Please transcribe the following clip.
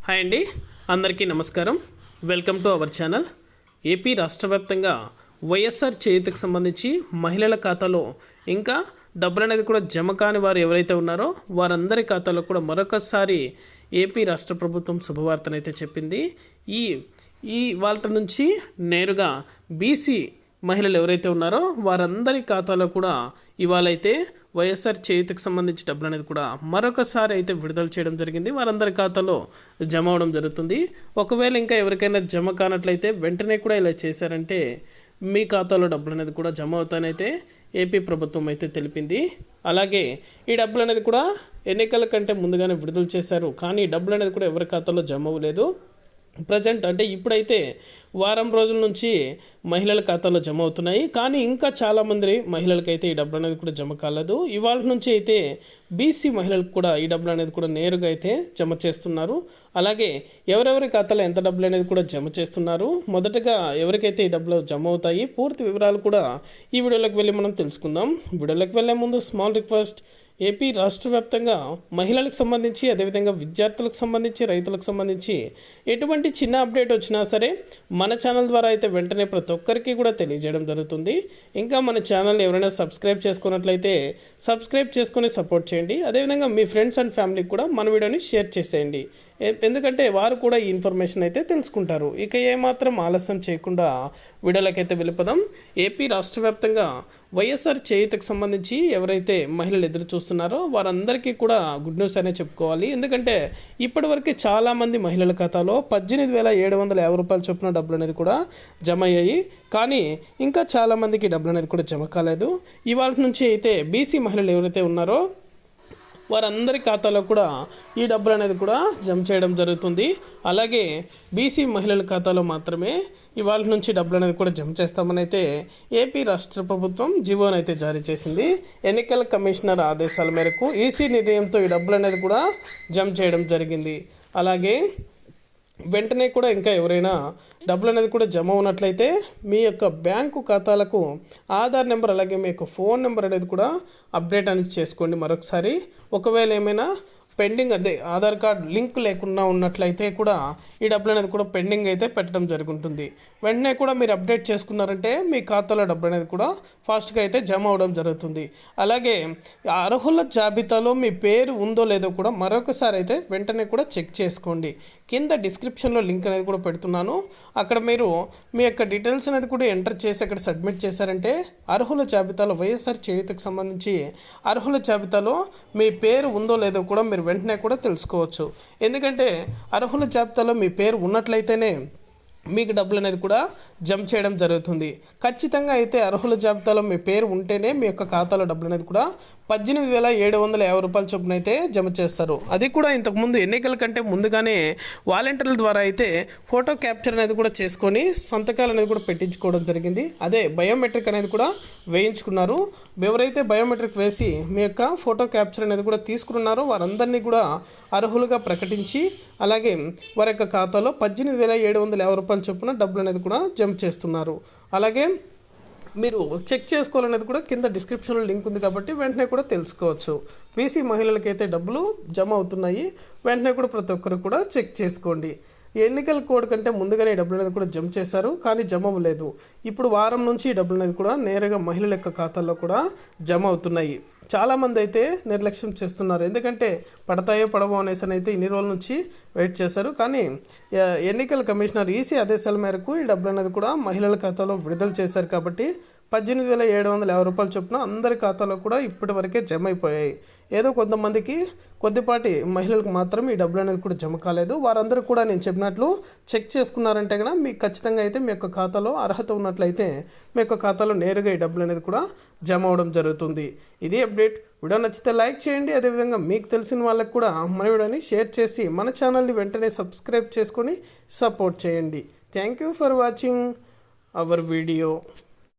Hi అండి, అందరికీ నమస్కారం. Welcome to our channel. AP రాష్ట్ర వ్యాప్తంగా వైఎస్ఆర్ చేయూతకు సంబంధించి మహిళల ఖాతాలో ఇంకా డబ్బులు అనేది కూడా జమ కాని వారు ఎవరైతే ఉన్నారో వారందరి ఖాతాలో కూడా మరొకసారి ఏపీ రాష్ట్ర ప్రభుత్వం శుభవార్తనైతే చెప్పింది. ఈ వాళ్ళ నుంచి నేరుగా బీసీ మహిళలు ఎవరైతే ఉన్నారో వారందరి ఖాతాలో కూడా ఇవాళైతే వైఎస్ఆర్ చేయూతకు సంబంధించి డబ్బులు అనేది కూడా మరొకసారి అయితే విడుదల చేయడం జరిగింది. వారందరి ఖాతాలో జమ అవడం జరుగుతుంది. ఒకవేళ ఇంకా ఎవరికైనా జమ కానట్లయితే వెంటనే కూడా ఇలా చేశారంటే మీ ఖాతాలో డబ్బులు అనేది కూడా జమ అవుతానైతే ఏపీ ప్రభుత్వం అయితే తెలిపింది. అలాగే ఈ డబ్బులు అనేది కూడా ఎన్నికల కంటే ముందుగానే విడుదల చేశారు, కానీ ఈ డబ్బులు అనేది కూడా ఎవరి ఖాతాలో జమ అవ్వలేదు. ప్రజెంట్ అంటే ఇప్పుడైతే వారం రోజుల నుంచి మహిళల ఖాతాలో జమ అవుతున్నాయి, కానీ ఇంకా చాలామంది మహిళలకైతే ఈ డబ్బులు అనేది కూడా జమ కాలేదు. ఇవాళ నుంచి అయితే బీసీ మహిళలకు కూడా ఈ డబ్బులు అనేది కూడా నేరుగా అయితే జమ చేస్తున్నారు. అలాగే ఎవరెవరి ఖాతాలో ఎంత డబ్బులు అనేది కూడా జమ చేస్తున్నారు, మొదటగా ఎవరికైతే ఈ డబ్బులు జమ అవుతాయి, పూర్తి వివరాలు కూడా ఈ వీడియోలోకి వెళ్ళి మనం తెలుసుకుందాం. వీడియోలోకి వెళ్ళే ముందు స్మాల్ రిక్వెస్ట్, ఏపీ రాష్ట్ర వ్యాప్తంగా మహిళలకు సంబంధించి, అదేవిధంగా విద్యార్థులకు సంబంధించి, రైతులకు సంబంధించి ఎటువంటి చిన్న అప్డేట్ వచ్చినా సరే మన ఛానల్ ద్వారా అయితే వెంటనే ప్రతి ఒక్కరికి కూడా తెలియజేయడం జరుగుతుంది. ఇంకా మన ఛానల్ ఎవరైనా సబ్స్క్రైబ్ చేసుకున్నట్లయితే సబ్స్క్రైబ్ చేసుకుని సపోర్ట్ చేయండి. అదేవిధంగా మీ ఫ్రెండ్స్ అండ్ ఫ్యామిలీకి కూడా మన వీడియోని షేర్ చేసేయండి, ఎందుకంటే వారు కూడా ఈ ఇన్ఫర్మేషన్ అయితే తెలుసుకుంటారు. ఇక ఏమాత్రం ఆలస్యం చేయకుండా వీడియోలకైతే వెళ్ళిపోదాం. ఏపీ రాష్ట్ర వ్యాప్తంగా వైఎస్ఆర్ చేయూతకు సంబంధించి ఎవరైతే మహిళలు ఎదురు చూస్తున్నారో వారందరికీ కూడా గుడ్ న్యూస్ అనే చెప్పుకోవాలి. ఎందుకంటే ఇప్పటివరకు చాలామంది మహిళల ఖాతాలో 18,750 రూపాయల చొప్పున డబ్బులు అనేది కూడా జమ అయ్యాయి, కానీ ఇంకా చాలామందికి డబ్బులు అనేది కూడా జమ కాలేదు. ఇవాళ నుంచి అయితే బీసీ మహిళలు ఎవరైతే ఉన్నారో వారందరి ఖాతాలో కూడా ఈ డబ్బులు అనేది కూడా జమ చేయడం జరుగుతుంది. అలాగే బీసీ మహిళల ఖాతాలో మాత్రమే ఇవాళ నుంచి డబ్బులు అనేది కూడా జమ చేస్తామని అయితే ఏపీ రాష్ట్ర ప్రభుత్వం జీవోని అయితే జారీ చేసింది. ఎన్నికల కమిషనర్ ఆదేశాల మేరకు ఈసీ నిర్ణయంతో ఈ డబ్బులు అనేది కూడా జమ చేయడం జరిగింది. అలాగే వెంటనే కూడా ఇంకా ఎవరైనా డబ్బులు అనేది కూడా జమ ఉన్నట్లయితే మీ యొక్క బ్యాంకు ఖాతాలకు ఆధార్ నెంబర్ అలాగే మీ యొక్క ఫోన్ నెంబర్ అనేది కూడా అప్డేట్ అనేది చేసుకోండి మరొకసారి. ఒకవేళ ఏమైనా పెండింగ్ అదే ఆధార్ కార్డ్ లింక్ లేకుండా ఉన్నట్లయితే కూడా ఈ డబ్బులు అనేది కూడా పెండింగ్ అయితే పెట్టడం జరుగుతుంది. వెంటనే కూడా మీరు అప్డేట్ చేసుకున్నారంటే మీ ఖాతాలో డబ్బులు అనేది కూడా ఫాస్ట్గా అయితే జమ అవడం జరుగుతుంది. అలాగే అర్హుల జాబితాలో మీ పేరు ఉందో లేదో కూడా మరొకసారి అయితే వెంటనే కూడా చెక్ చేసుకోండి. కింద డిస్క్రిప్షన్లో లింక్ అనేది కూడా పెడుతున్నాను, అక్కడ మీరు మీ యొక్క డీటెయిల్స్ అనేది కూడా ఎంటర్ చేసి అక్కడ సబ్మిట్ చేశారంటే అర్హుల జాబితాలో వైఎస్ఆర్ చేయూతకు సంబంధించి అర్హుల జాబితాలో మీ పేరు ఉందో లేదో కూడా మీరు వెంటనే కూడా తెలుసుకోవచ్చు. ఎందుకంటే అర్హుల జాబితాలో మీ పేరు ఉన్నట్లయితేనే మీకు డబ్బులు అనేది కూడా జమ చేయడం జరుగుతుంది. ఖచ్చితంగా అయితే అర్హుల జాబితాలో మీ పేరు ఉంటేనే మీ యొక్క ఖాతాలో డబ్బులు అనేది కూడా 18,750 రూపాయల చొప్పున అయితే జమ చేస్తారు. అది కూడా ఇంతకుముందు ఎన్నికల కంటే ముందుగానే వాలంటీర్ల ద్వారా అయితే ఫోటో క్యాప్చర్ అనేది కూడా చేసుకొని సంతకాలు అనేది కూడా పెట్టించుకోవడం జరిగింది. అదే బయోమెట్రిక్ అనేది కూడా వేయించుకున్నారు. ఎవరైతే బయోమెట్రిక్ వేసి మీ యొక్క ఫోటో క్యాప్చర్ అనేది కూడా తీసుకున్నారో వారందరినీ కూడా అర్హులుగా ప్రకటించి అలాగే వారి యొక్క ఖాతాలో 18,750 రూపాయల చొప్పున డబ్బులు అనేది కూడా జమ చేస్తున్నారు. అలాగే మీరు చెక్ చేసుకోవాలనేది కూడా కింద డిస్క్రిప్షన్లో లింక్ ఉంది కాబట్టి వెంటనే కూడా తెలుసుకోవచ్చు. బీసీ మహిళలకైతే డబ్బులు జమ అవుతున్నాయి, వెంటనే కూడా ప్రతి ఒక్కరు కూడా చెక్ చేసుకోండి. ఎన్నికల కోడ్ కంటే ముందుగానే డబ్బులు అనేది కూడా జమ చేశారు, కానీ జమ అవ్వలేదు. ఇప్పుడు వారం నుంచి ఈ డబ్బులు అనేది కూడా నేరుగా మహిళల యొక్క ఖాతాల్లో కూడా జమ అవుతున్నాయి. చాలామంది అయితే నిర్లక్ష్యం చేస్తున్నారు, ఎందుకంటే పడతాయో పడవో అనేసి అయితే ఇన్ని రోజుల నుంచి వెయిట్ చేశారు. కానీ ఎన్నికల కమిషనర్ ఈసీ ఆదేశాల మేరకు ఈ డబ్బులు అనేది కూడా మహిళల ఖాతాలో విడుదల చేశారు కాబట్టి 18,750 రూపాయల చొప్పున అందరి ఖాతాలో కూడా ఇప్పటి వరకే జమ అయిపోయాయి. ఏదో కొంతమందికి కొద్దిపాటి మహిళలకు మాత్రం ఈ డబ్బులు అనేది కూడా జమ కాలేదు. వారందరూ కూడా నేను చెప్పినట్లు చెక్ చేసుకున్నారంటే కనుక మీకు ఖచ్చితంగా అయితే మీ యొక్క ఖాతాలో అర్హత ఉన్నట్లయితే మీ యొక్క ఖాతాలో నేరుగా ఈ డబ్బులు అనేది కూడా జమ అవడం జరుగుతుంది. ఇది అప్డేట్. వీడియో నచ్చితే లైక్ చేయండి, అదేవిధంగా మీకు తెలిసిన వాళ్ళకి కూడా మన వీడియోని షేర్ చేసి మన ఛానల్ని వెంటనే సబ్స్క్రైబ్ చేసుకొని సపోర్ట్ చేయండి. Thank you for watching our video.